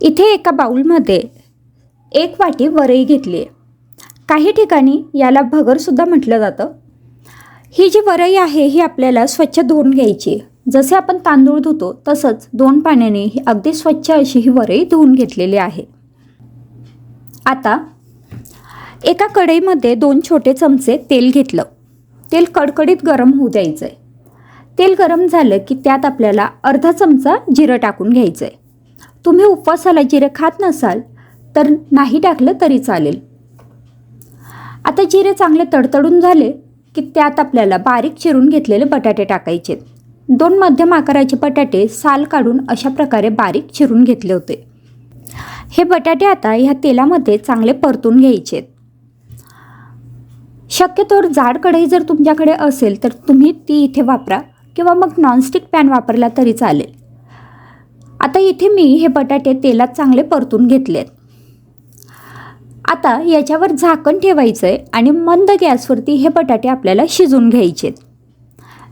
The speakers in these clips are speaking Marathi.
इथे एका बाउलमध्ये 1 वाटी वरई घेतली आहे. काही ठिकाणी याला भगरसुद्धा म्हटलं जातं. ही जी वरई आहे ही आपल्याला स्वच्छ धुवून घ्यायची. जसे आपण तांदूळ धुतो तसंच 2 पाण्याने ही अगदी स्वच्छ अशी ही वरई धुवून घेतलेली आहे. आता एका कढईमध्ये 2 छोटे चमचे तेल घेतलं. तेल कडकडीत गरम होऊ द्यायचं आहे. तेल गरम झालं की त्यात आपल्याला अर्धा चमचा जिरं टाकून घ्यायचं आहे. तुम्ही उपवासाला जिरे खात नसाल तर नाही टाकलं तरी चालेल. आता जिरे चांगले तडतडून झाले की त्यात आपल्याला बारीक चिरून घेतलेले बटाटे टाकायचे. 2 मध्यम आकाराचे बटाटे साल काढून अशा प्रकारे बारीक चिरून घेतले होते. हे बटाटे आता ह्या तेलामध्ये चांगले परतून घ्यायचे. शक्यतोवर जाड कढई जर तुमच्याकडे असेल तर तुम्ही ती इथे वापरा किंवा मग नॉनस्टिक पॅन वापरला तरी चालेल. आता इथे मी हे बटाटे तेलात चांगले परतून घेतलेत. आता याच्यावर झाकण ठेवायचं आहे आणि मंद गॅसवरती हे बटाटे आपल्याला शिजून घ्यायचे.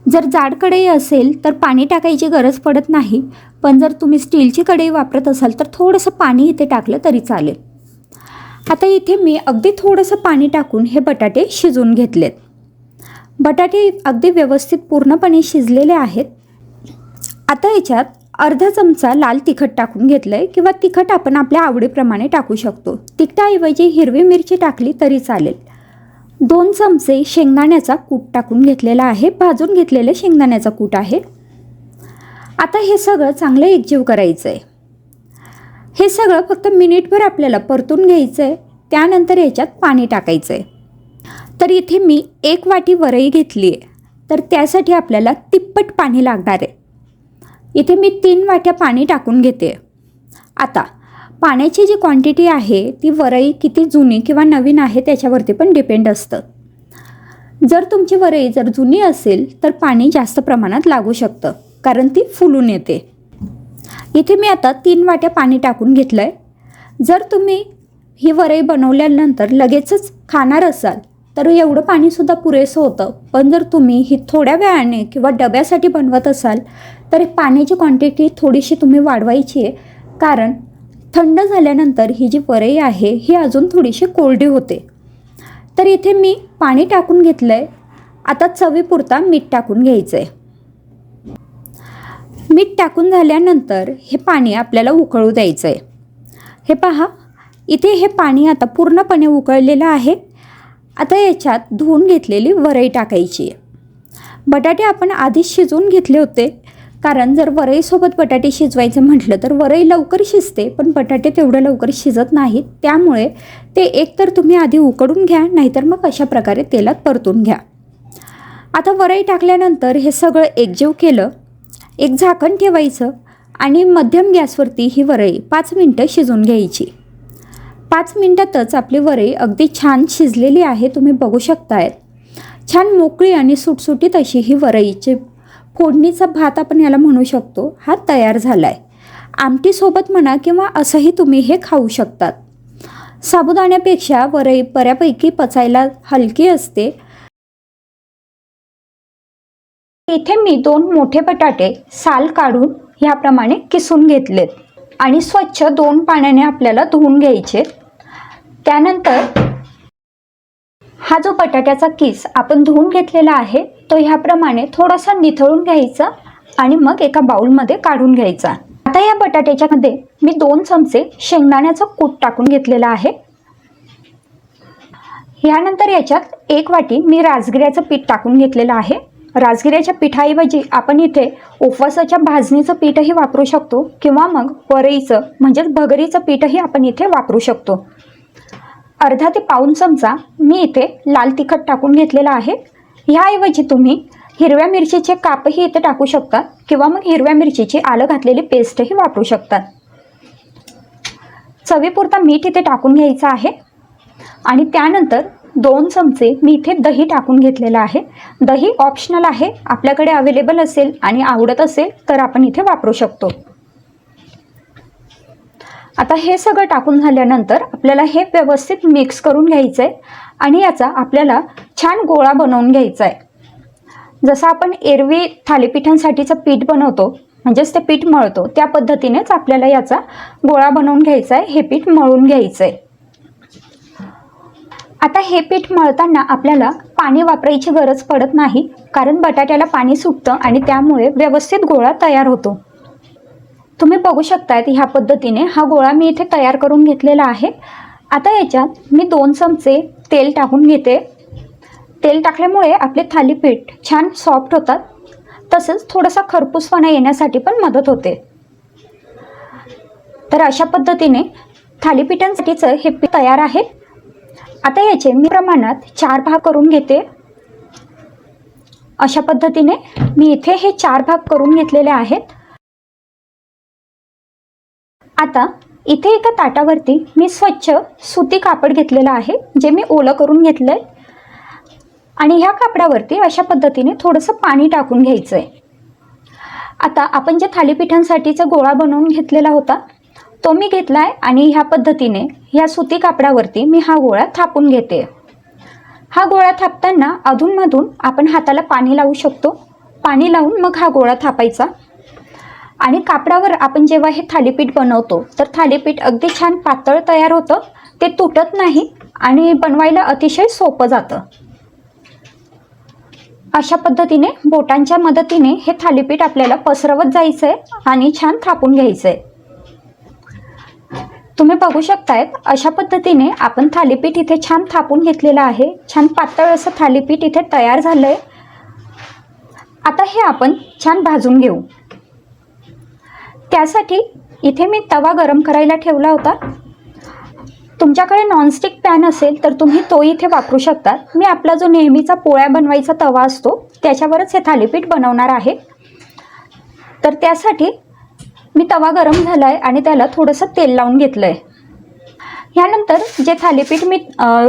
जर जाड कढई असेल तर पाणी टाकायची गरज पडत नाही, पण जर तुम्ही स्टीलची कढई वापरत असाल तर थोडंसं पाणी इथे टाकलं तरी चालेल. आता इथे मी अगदी थोडंसं पाणी टाकून हे बटाटे शिजवून घेतलेत. बटाटे अगदी व्यवस्थित पूर्णपणे शिजलेले आहेत. आता याच्यात अर्धा चमचा लाल तिखट टाकून घेतलं आहे किंवा तिखट आपण आपल्या आवडीप्रमाणे टाकू शकतो. तिखटाऐवजी हिरवी मिरची टाकली तरी चालेल. 2 चमचे शेंगदाण्याचा कूट टाकून घेतलेला आहे. भाजून घेतलेले शेंगदाण्याचा कूट आहे. आता हे सगळं चांगलं एकजीव करायचं आहे. हे सगळं फक्त मिनिटभर आपल्याला परतून घ्यायचं आहे. त्यानंतर याच्यात पाणी टाकायचं आहे. तर इथे मी 1 वाटी वरई घेतली आहे, तर त्यासाठी आपल्याला तिप्पट पाणी लागणार आहे. इथे मी 3 वाट्या पाणी टाकून घेते. आता पाण्याची जी क्वांटिटी आहे ती वरई किती जुनी किंवा नवीन आहे त्याच्यावरती पण डिपेंड असतं. जर तुमची वरई जर जुनी असेल तर पाणी जास्त प्रमाणात लागू शकतं, कारण ती फुलून येते. इथे मी आता 3 वाट्या पाणी टाकून घेतलं आहे. जर तुम्ही ही वरई बनवल्यानंतर लगेचच खाणार असाल तर एवढं पाणीसुद्धा पुरेसं होतं. पण जर तुम्ही ही थोड्या वेळाने किंवा डब्यासाठी बनवत असाल तर पाण्याची क्वांटिटी थोडीशी तुम्ही वाढवायची आहे, कारण थंड झाल्यानंतर ही जी वरई आहे ही अजून थोडीशी कोरडी होते. तर इथे मी पाणी टाकून घेतलं आहे. आता चवीपुरता मीठ टाकून घ्यायचं आहे. मीठ टाकून झाल्यानंतर हे पाणी आपल्याला उकळू द्यायचं आहे. हे पहा, इथे हे पाणी आता पूर्णपणे उकळलेलं आहे. आता याच्यात धुवून घेतलेली वरई टाकायची आहे. बटाटे आपण आधीच शिजवून घेतले होते, कारण जर वरईसोबत बटाटे शिजवायचं म्हटलं तर वरई लवकर शिजते पण बटाटे तेवढं लवकर शिजत नाहीत. त्यामुळे ते एकतर तुम्ही आधी उकळून घ्या, नाहीतर मग अशा प्रकारे तेलात परतून घ्या. आता वरई टाकल्यानंतर हे सगळं एकजीव केलं. एक झाकण ठेवायचं आणि मध्यम गॅसवरती ही वरई 5 मिनटं शिजवून घ्यायची. 5 मिनटातच आपली वरई अगदी छान शिजलेली आहे. तुम्ही बघू शकताय, छान मोकळी आणि सुटसुटीत अशी ही वरईची फोडणीचा भात आपण याला म्हणू शकतो, हा तयार झाला आहे. आमटीसोबत म्हणा किंवा असंही तुम्ही हे खाऊ शकतात. साबुदाण्यापेक्षा वरई बऱ्यापैकी पचायला हलकी असते. इथे मी 2 मोठे बटाटे साल काढून ह्याप्रमाणे किसून घेतलेत आणि स्वच्छ 2 पाण्याने आपल्याला धुवून घ्यायचे. त्यानंतर हा जो बटाट्याचा किस आपण धुवून घेतलेला आहे तो ह्याप्रमाणे थोडासा निथळून घ्यायचा आणि मग एका बाउलमध्ये काढून घ्यायचा. आता या बटाट्याच्यामध्ये मी 2 चमचे शेंगदाण्याचं कूट टाकून घेतलेलं आहे. यानंतर याच्यात 1 वाटी मी राजगिऱ्याचं पीठ टाकून घेतलेलं आहे. राजगिऱ्याच्या पिठाऐवजी आपण इथे उपवासाच्या भाजणीचं पीठही वापरू शकतो किंवा मग वरईचं म्हणजेच भगरीचं पीठही आपण इथे वापरू शकतो. अर्धा ते पाऊण चमचा मी इथे लाल तिखट टाकून घेतलेला आहे. ह्याऐवजी तुम्ही हिरव्या मिरचीचे कापही इथे टाकू शकता किंवा मग हिरव्या मिरचीची आलं घातलेली पेस्टही वापरू शकतात. चवीपुरता मीठ इथे टाकून घ्यायचं आहे आणि त्यानंतर 2 चमचे मी इथे दही टाकून घेतलेलं आहे. दही ऑप्शनल आहे, आपल्याकडे अवेलेबल असेल आणि आवडत असेल तर आपण इथे वापरू शकतो. आता हे सगळं टाकून झाल्यानंतर आपल्याला हे व्यवस्थित मिक्स करून घ्यायचं आहे आणि याचा आपल्याला छान गोळा बनवून घ्यायचा आहे. जसं आपण एरवी थालीपीठांसाठीचं पीठ बनवतो म्हणजेच ते पीठ मळतो त्या पद्धतीनेच आपल्याला याचा गोळा बनवून घ्यायचा आहे, हे पीठ मळून घ्यायचं आहे। आता हे पीठ मळताना आपल्याला पाणी वापरायची गरज पडत नाही, कारण बटाट्याला पाणी सुटतं आणि त्यामुळे व्यवस्थित गोळा तयार होतो। तुम्ही बघू शकतायत ह्या पद्धतीने हा गोळा मी इथे तयार करून घेतलेला आहे। आता याच्यात मी 2 चमचे तेल टाकून घेते। तेल टाकल्यामुळे आपले थालीपीठ छान सॉफ्ट होतात, तसंच थोडासा खरपूसपणा येण्यासाठी पण मदत होते। तर अशा पद्धतीने थालीपीठांसाठीचं हे पीठ तयार आहे। आता याचे मी प्रमाणात 4 भाग करून घेते। अशा पद्धतीने मी इथे हे 4 भाग करून घेतलेले आहेत। आता इथे एका ताटावरती मी स्वच्छ सुती कापड घेतलेलं आहे, जे मी ओलं करून घेतलंय आणि ह्या कापडावरती अशा पद्धतीने थोडंसं पाणी टाकून घ्यायचं आहे। आता आपण जे थालीपीठांसाठीचा गोळा बनवून घेतलेला होता तो मी घेतलाय आणि ह्या पद्धतीने ह्या सुती कापडावरती मी हा गोळा थापून घेते। हा गोळा थापताना अधूनमधून आपण हाताला पाणी लावू शकतो। पाणी लावून मग हा गोळा थापायचा आणि कापडावर आपण जेव्हा हे थालीपीठ बनवतो तर थालीपीठ अगदी छान पातळ तयार होतं, ते तुटत नाही आणि बनवायला अतिशय सोपं जातं। अशा पद्धतीने बोटांच्या मदतीने हे थालीपीठ आपल्याला पसरवत जायचं आहे आणि छान थापून घ्यायचं आहे। तुम्ही बघू शकतायत अशा पद्धतीने आपण थालीपीठ इथे छान थापून घेतलेलं आहे। छान पातळ असं थालीपीठ इथे तयार झालंय। आता हे आपण छान भाजून घेऊ। त्यासाठी इथे मी तवा गरम करायला ठेवला होता। तुमच्याकडे नॉनस्टिक पॅन असेल तर तुम्ही तो इथे वापरू शकता। मी आपला जो नेहमीचा पोळ्या बनवायचा तवा असतो त्याच्यावरच हे थालीपीठ बनवणार आहे। तर त्यासाठी मी तवा गरम झालाय आणि त्याला थोडंसं तेल लावून घेतलंय। यानंतर जे थालीपीठ मी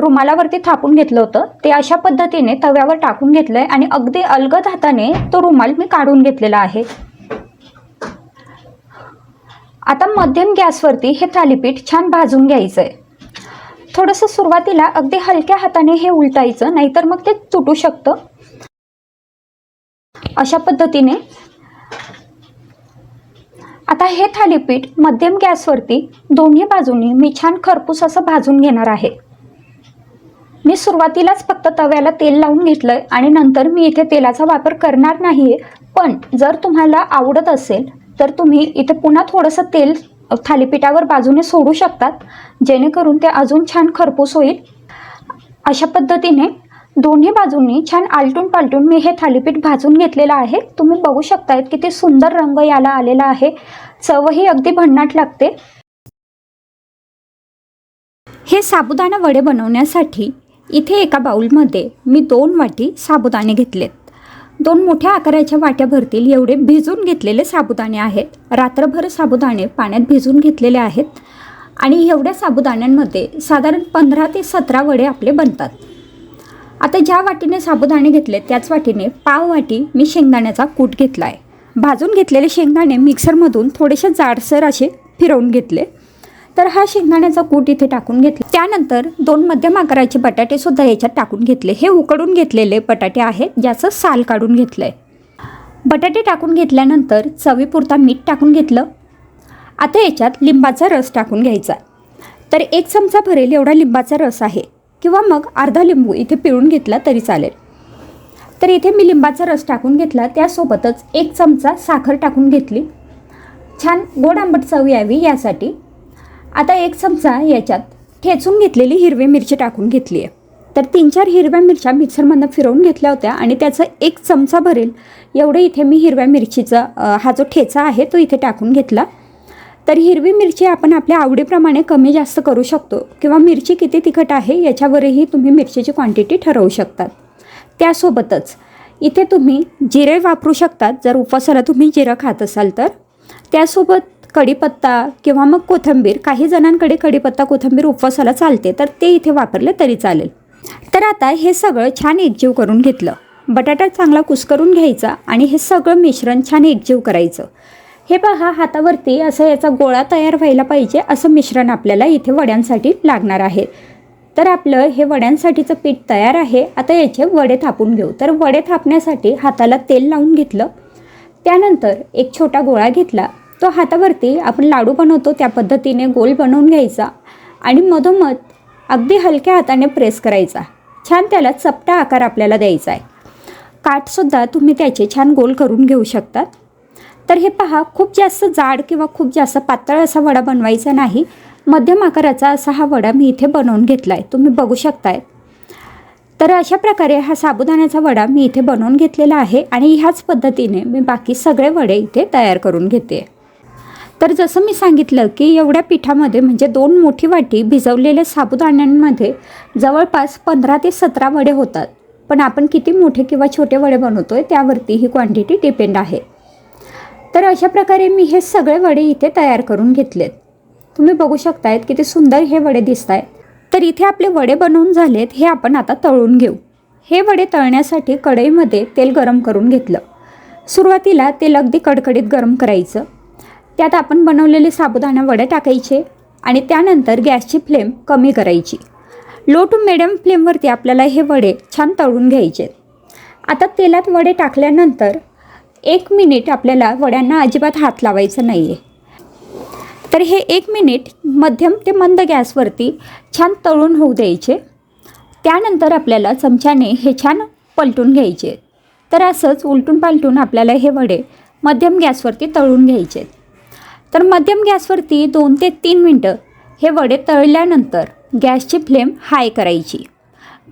रुमालावरती थापून घेतलं होतं ते अशा पद्धतीने तव्यावर टाकून घेतलंय आणि अगदी अलगद हाताने तो रुमाल मी काढून घेतलेला आहे। आता मध्यम गॅसवरती हे थालीपीठ छान भाजून घ्यायचं आहे। थोडंसं सुरुवातीला अगदी हलक्या हाताने हे उलटायचं, नाहीतर मग ते तुटू शकतं। अशा पद्धतीने आता हे थालीपीठ मध्यम गॅसवरती दोन्ही बाजूंनी मी छान खरपूस असं भाजून घेणार आहे। मी सुरुवातीलाच फक्त तव्याला तेल लावून घेतलंय आणि नंतर मी इथे तेलाचा वापर करणार नाहीये, पण जर तुम्हाला आवडत असेल तर तुम्ही इथे पुन्हा थोडंसं तेल थालीपीठावर बाजूने सोडू शकतात, जेणेकरून ते अजून छान खरपूस होईल। अशा पद्धतीने दोन्ही बाजूंनी छान आलटून पालटून मी हे थालीपीठ भाजून घेतलेलं आहे। तुम्ही बघू शकतायत किती सुंदर रंग याला आलेला आहे, चवही अगदी भन्नाट लागते। हे साबुदाणा वडे बनवण्यासाठी इथे एका बाउलमध्ये मी 2 वाटी साबुदाणे घेतलेत। 2 मोठ्या आकाराच्या वाट्या भरतील एवढे भिजून घेतलेले साबुदाणे आहेत। रात्रभर साबुदाणे पाण्यात भिजून घेतलेले आहेत आणि एवढ्या साबुदाण्यांमध्ये साधारण 15 ते 17 वडे आपले बनतात। आता ज्या वाटीने साबुदाणे घेतले त्याच वाटीने पाव वाटी मी शेंगदाण्याचा कूट घेतला आहे। भाजून घेतलेले शेंगदाणे मिक्सरमधून थोडेसे जाडसर असे फिरवून घेतले। तर हा शेंगदाण्याचा कूट इथे टाकून घेतला। त्यानंतर 2 मध्यम आकाराचे बटाटे सुद्धा याच्यात टाकून घेतले। हे उकडून घेतलेले बटाटे आहेत, ज्याचं साल काढून घेतलंय। बटाटे टाकून घेतल्यानंतर चवीपुरता मीठ टाकून घेतलं। आता याच्यात लिंबाचा रस टाकून घ्यायचा। तर 1 चमचा भरेल एवढा लिंबाचा रस आहे, किंवा मग अर्धा लिंबू इथे पिळून घेतला तरी चालेल। तर इथे मी लिंबाचा रस टाकून घेतला, त्यासोबतच 1 चमचा साखर टाकून घेतली, छान गोड आंबट चव यावी यासाठी। आता 1 चमचा याच्यात ठेचून घेतलेली हिरवी मिरची टाकून घेतली आहे। तर 3-4 हिरव्या मिरच्या मिक्सरमधून फिरवून घेतल्या होत्या आणि त्याचा 1 चमचा भरेल एवढे इथे मी हिरव्या मिरचीचा हा जो ठेचा आहे तो इथे टाकून घेतला। तर हिरवी मिरची आपण आपल्या आवडीप्रमाणे कमी जास्त करू शकतो, किंवा मिरची किती तिखट आहे याच्यावरही तुम्ही मिरचीची क्वांटिटी ठरवू शकतात। त्यासोबतच इथे तुम्ही जिरे वापरू शकतात, जर उपवासाला तुम्ही जिरं खात असाल तर। त्यासोबत कढीपत्ता किंवा मग कोथिंबीर, काही जणांकडे कढीपत्ता कोथिंबीर उपवासाला चालते तर ते इथे वापरले तरी चालेल। तर आता हे सगळं छान एकजीव करून घेतलं। बटाटा चांगला कुस्करून घ्यायचा आणि हे सगळं मिश्रण छान एकजीव करायचं। हे पहा, हातावरती असं याचा गोळा तयार व्हायला पाहिजे असं मिश्रण आपल्याला इथे वड्यांसाठी लागणार आहे। तर आपलं हे वड्यांसाठीचं पीठ तयार आहे। आता याचे वडे थापून घेऊ। तर वडे थापण्यासाठी हाताला तेल लावून घेतलं। त्यानंतर एक छोटा गोळा घेतला, तो हातावरती आपण लाडू बनवतो त्या पद्धतीने गोल बनवून घ्यायचा आणि मधोमध अगदी हलक्या हाताने प्रेस करायचा. छान त्याला चपटा आकार आपल्याला द्यायचा आहे. काठसुद्धा तुम्ही त्याचे छान गोल करून घेऊ शकतात. तर हे पहा, खूप जास्त जाड किंवा खूप जास्त पातळ असा वडा बनवायचा नाही. मध्यम आकाराचा असा हा वडा मी इथे बनवून घेतला आहे, तुम्ही बघू शकताय. तर अशा प्रकारे हा साबुदाण्याचा वडा मी इथे बनवून घेतलेला आहे आणि ह्याच पद्धतीने मी बाकी सगळे वडे इथे तयार करून घेते. तर जसं मी सांगितलं की एवढ्या पिठामध्ये म्हणजे 2 मोठी वाटी भिजवलेल्या साबुदाण्यांमध्ये जवळपास 15 ते 17 वडे होतात. पण आपण किती मोठे किंवा छोटे वडे बनवतो आहे त्यावरती ही क्वांटिटी डिपेंड आहे. तर अशा प्रकारे मी हे सगळे वडे इथे तयार करून घेतलेत. तुम्ही बघू शकतायत किती सुंदर हे वडे दिसत आहेत. तर इथे आपले वडे बनवून झालेत, हे आपण आता तळून घेऊ. हे वडे तळण्यासाठी कढईमध्ये तेल गरम करून घेतलं. सुरुवातीला तेल अगदी कडकडीत गरम करायचं. त्यात आपण बनवलेले साबुदाणा वडे टाकायचे आणि त्यानंतर गॅसची फ्लेम कमी करायची. लो टू मिडियम फ्लेमवरती आपल्याला हे वडे छान तळून घ्यायचे. आता तेलात वडे टाकल्यानंतर 1 मिनिट आपल्याला वड्यांना अजिबात हात लावायचा नाही आहे. तर हे 1 मिनिट मध्यम ते मंद गॅसवरती छान तळून होऊ द्यायचे. त्यानंतर आपल्याला चमच्याने हे छान पलटून घ्यायचे. तर असंच उलटून पालटून आपल्याला हे वडे मध्यम गॅसवरती तळून घ्यायचे. तर मध्यम गॅसवरती 2 ते 3 मिनटं हे वडे तळल्यानंतर गॅसची फ्लेम हाय करायची.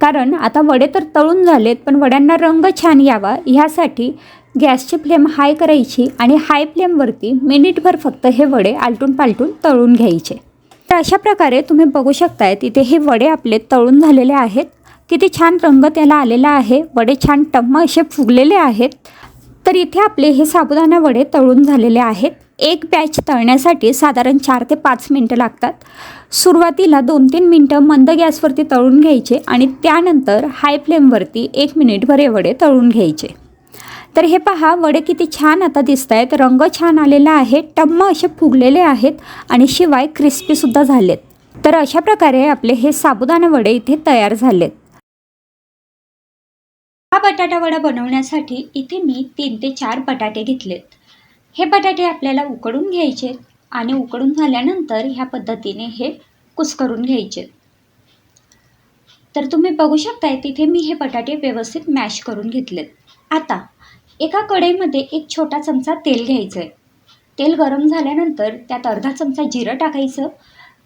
कारण आता वडे तर तळून झालेत, पण वड्यांना रंग छान यावा ह्यासाठी गॅसची फ्लेम हाय करायची आणि हाय फ्लेमवरती मिनिटभर फक्त हे वडे आलटून पालटून तळून घ्यायचे. तर अशा प्रकारे तुम्ही बघू शकताय तिथे हे वडे आपले तळून झालेले आहेत. किती छान रंग त्याला आलेला आहे. वडे छान टम्म असे फुगलेले आहेत. तर इथे आपले हे साबुदाणा वडे तळून झालेले आहेत. एक बॅच तळण्यासाठी साधारण 4 ते 5 मिनटं लागतात. सुरुवातीला 2-3 मिनटं मंद गॅसवरती तळून घ्यायचे आणि त्यानंतर हाय फ्लेमवरती 1 मिनिटभर हे वडे तळून घ्यायचे. तर हे पहा, वडे किती छान आता दिसत आहेत. रंग छान आलेला आहे, टम्म असे फुगलेले आहेत आणि शिवाय क्रिस्पीसुद्धा झालेत. तर अशा प्रकारे आपले हे साबुदाणा वडे इथे तयार झालेत. हा बटाटा वडा बनवण्यासाठी इथे मी 3 ते 4 बटाटे घेतलेत. हे बटाटे आपल्याला उकडून घ्यायचे आणि उकडून झाल्यानंतर ह्या पद्धतीने हे कुस्करून घ्यायचे. तर तुम्ही बघू शकताय तिथे मी हे बटाटे व्यवस्थित मॅश करून घेतलेत. आता एका कढईमध्ये एक छोटा चमचा तेल घ्यायचं आहे. तेल गरम झाल्यानंतर त्यात अर्धा चमचा जिरं टाकायचं.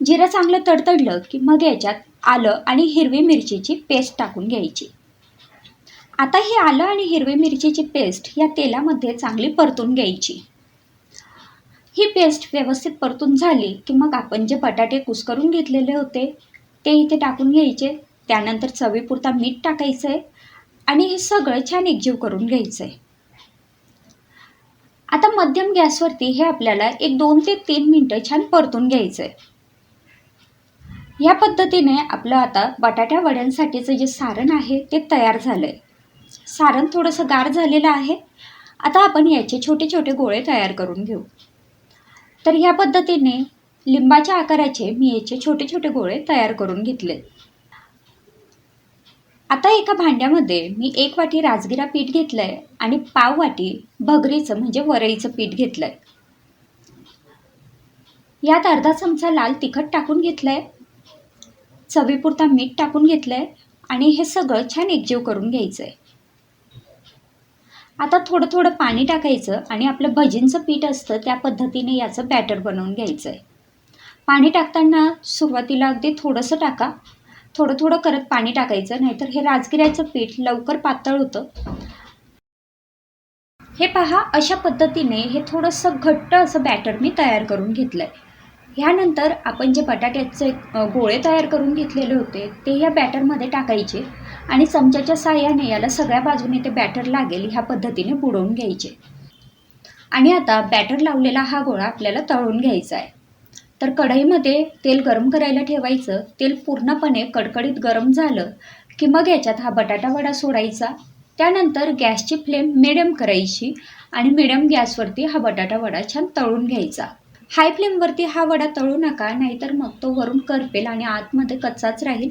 जिरं चांगलं तडतडलं की मग याच्यात आलं आणि हिरवी मिरचीची पेस्ट टाकून घ्यायची. आता ही आलं आणि हिरवी मिरचीची पेस्ट या तेलामध्ये चांगली परतून घ्यायची. ही पेस्ट व्यवस्थित परतून झाली की मग आपण जे बटाटे कुस्करून घेतलेले होते ते इथे टाकून घ्यायचे. त्यानंतर चवीपुरता मीठ टाकायचं आहे आणि हे सगळं छान एकजीव करून घ्यायचं आहे. आता मध्यम गॅसवरती हे आपल्याला एक 2 ते 3 मिनटं छान परतून घ्यायचं आहे. या पद्धतीने आपलं आता बटाट्या वड्यांसाठीचं जे सारण आहे ते तयार झालं आहे. सारण थोडंसं गार झालेलं आहे. आता आपण याचे छोटे छोटे गोळे तयार करून घेऊ. तर ह्या पद्धतीने लिंबाच्या आकाराचे मी याचे छोटे छोटे गोळे तयार करून घेतले. आता एका भांड्यामध्ये मी 1 वाटी राजगिरा पीठ घेतलं आहे आणि पाव वाटी भगरीचं म्हणजे वरईचं पीठ घेतलं आहे. यात अर्धा चमचा लाल तिखट टाकून घेतलं आहे. चवीपुरता मीठ टाकून घेतलं आहे आणि हे सगळं छान एकजीव करून घ्यायचं आहे. आता थोडं थोडं पाणी टाकायचं आणि आपलं भजींचं पीठ असतं त्या पद्धतीने याचं बॅटर बनवून घ्यायचं आहे. पाणी टाकताना सुरुवातीला अगदी थोडंसं टाका. थोडं थोडं करत पाणी टाकायचं, नाहीतर हे राजगिऱ्याचं पीठ लवकर पातळ होतं. हे पहा, अशा पद्धतीने हे थोडंसं घट्ट असं बॅटर मी तयार करून घेतलं आहे. ह्यानंतर आपण जे बटाट्याचे गोळे तयार करून घेतलेले होते ते या बॅटरमध्ये टाकायचे आणि चमच्याच्या साहाय्याने याला सगळ्या बाजूने ते बॅटर लागेल ह्या पद्धतीने बुडवून घ्यायचे. आणि आता बॅटर लावलेला हा गोळा आपल्याला तळून घ्यायचा आहे. तर कढईमध्ये तेल गरम करायला ठेवायचं. तेल पूर्णपणे कडकडीत गरम झालं की मग याच्यात हा बटाटा वडा सोडायचा. त्यानंतर गॅसची फ्लेम मिडियम करायची आणि मिडियम गॅसवरती हा बटाटा वडा छान तळून घ्यायचा. हाय फ्लेमवरती हा वडा तळू नका, नाहीतर मग तो वरून करपेल आणि आतमध्ये कच्चाच राहील.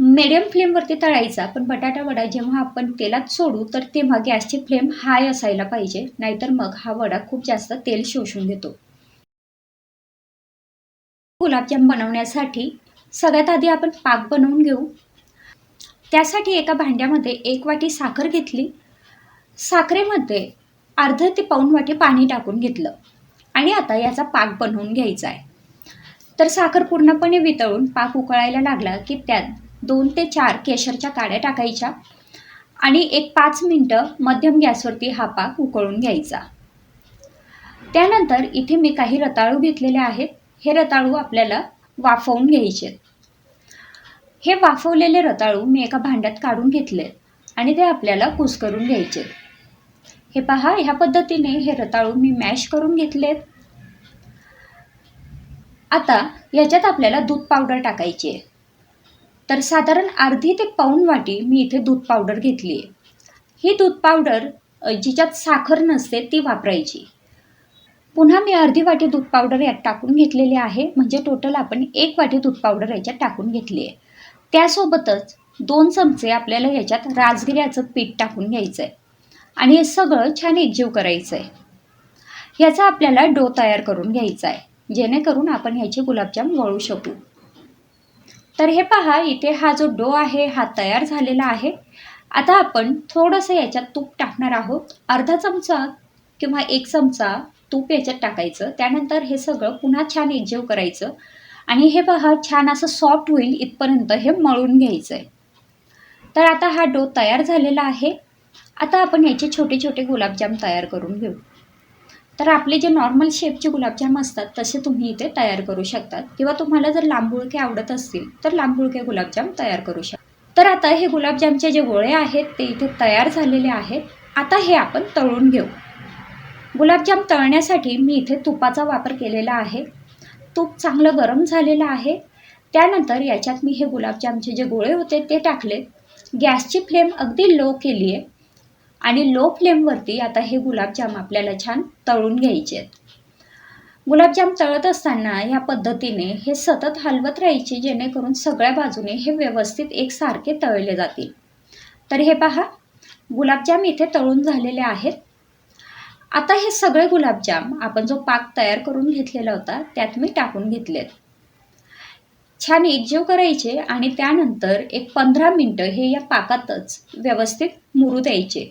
मीडियम फ्लेमवरती तळायचा, पण बटाटा वडा जेव्हा आपण तेलात सोडू तर तेव्हा गॅसची फ्लेम हाय असायला पाहिजे, नाहीतर मग हा वडा खूप जास्त तेल शोषून घेतो. गुलाबजाम बनवण्यासाठी सगळ्यात आधी आपण पाक बनवून घेऊ. त्यासाठी एका भांड्यामध्ये 1 वाटी साखर घेतली. साखरेमध्ये अर्ध ते पाऊण वाटी पाणी टाकून घेतलं आणि आता याचा पाक बनवून घ्यायचा आहे. तर साखर पूर्णपणे वितळून पाक उकळायला लागला की त्यात 2 ते 4 केशरच्या काड्या टाकायच्या आणि एक 5 मिनटं मध्यम गॅसवरती हा पाक उकळून घ्यायचा. त्यानंतर इथे मी काही रताळू घेतलेले आहेत. हे रताळू आपल्याला वाफवून घ्यायचे. हे वाफवलेले रताळू मी एका भांड्यात काढून घेतले आणि ते आपल्याला कुस्करून घ्यायचे. हे पहा, ह्या पद्धतीने हे रताळू मी मॅश करून घेतलेत. आता याच्यात आपल्याला दूध पावडर टाकायची आहे. तर साधारण अर्धी ते पाऊण वाटी मी इथे दूध पावडर घेतली आहे. ही दूध पावडर जिच्यात साखर नसते ती वापरायची. पुन्हा मी अर्धी वाटी दूध पावडर यात टाकून घेतलेली आहे, म्हणजे टोटल आपण 1 वाटी दूध पावडर याच्यात टाकून घेतली आहे. त्यासोबतच 2 चमचे आपल्याला याच्यात राजगिऱ्याचं पीठ टाकून घ्यायचं आहे आणि हे सगळं छान एकजीव करायचं आहे. याचा आपल्याला डो तयार करून घ्यायचा आहे, जेणेकरून आपण ह्याचे गुलाबजाम वळू शकू. तर हे पहा, इथे हा जो डो आहे हा तयार झालेला आहे. आता आपण थोडंसं याच्यात तूप टाकणार आहोत. अर्धा चमचा किंवा 1 चमचा तूप याच्यात टाकायचं. त्यानंतर हे सगळं पुन्हा छान एकजीव करायचं आणि हे पहा, छान असं सॉफ्ट होईल इथपर्यंत हे मळून घ्यायचं आहे. तर आता हा डो तयार झालेला आहे. आता आपण याचे छोटे छोटे गुलाबजाम तयार करून घेऊ. तर आपले जे नॉर्मल शेपचे गुलाबजाम असतात तसे तुम्ही इथे तयार करू शकतात, किंवा तुम्हाला जर लांबुळके आवडत असतील तर लांबुळके गुलाबजाम तयार करू शकता. तर आता हे गुलाबजामचे जे गोळे आहेत ते इथे तयार झालेले आहेत. आता हे आपण तळून घेऊ. गुलाबजाम तळण्यासाठी मी इथे तुपाचा वापर केलेला आहे. तूप चांगलं गरम झालेलं आहे. त्यानंतर याच्यात मी हे गुलाबजामचे जे गोळे होते ते टाकले. गॅसची फ्लेम अगदी लो केली आहे आणि लो फ्लेमवरती आता हे गुलाबजाम आपल्याला छान तळून घ्यायचे आहेत. गुलाबजाम तळत असताना ह्या पद्धतीने हे सतत हलवत राहायचे, जेणेकरून सगळ्या बाजूने हे व्यवस्थित एकसारखे तळले जातील. तर हे पहा, गुलाबजाम इथे तळून झालेले आहेत. आता हे सगळे गुलाबजाम आपण जो पाक तयार करून घेतलेला होता त्यात मी टाकून घेतलेत. छान एकजीव करायचे आणि त्यानंतर एक 15 मिनटं हे या पाकातच व्यवस्थित मुरू द्यायचे.